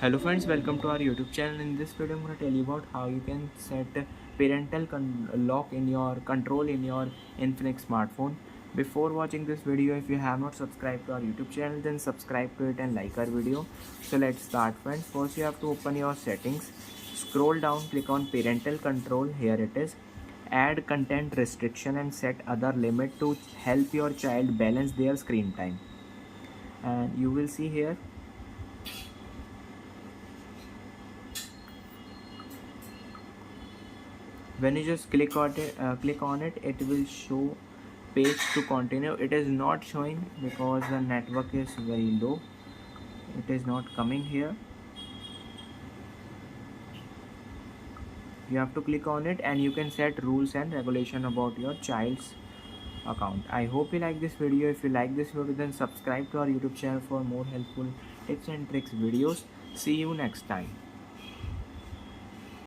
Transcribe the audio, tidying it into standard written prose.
Hello friends, welcome to our YouTube channel. In this video I'm going to tell you about how you can set parental lock in your control in your Infinix smartphone. Before watching this video, if you have not subscribed to our YouTube channel, then subscribe to it and like our video. So let's start friends. First you have to open your settings, scroll down, click on parental control. Here it is. Add content restriction and set other limit to help your child balance their screen time. And you will see here when you just click on it, it will show page to continue. It is not showing because the network is very low. It is not coming here. You have to click on it and you can set rules and regulation about your child's account. I hope you like this video. If you like this video, then subscribe to our YouTube channel for more helpful tips and tricks videos. See you next time.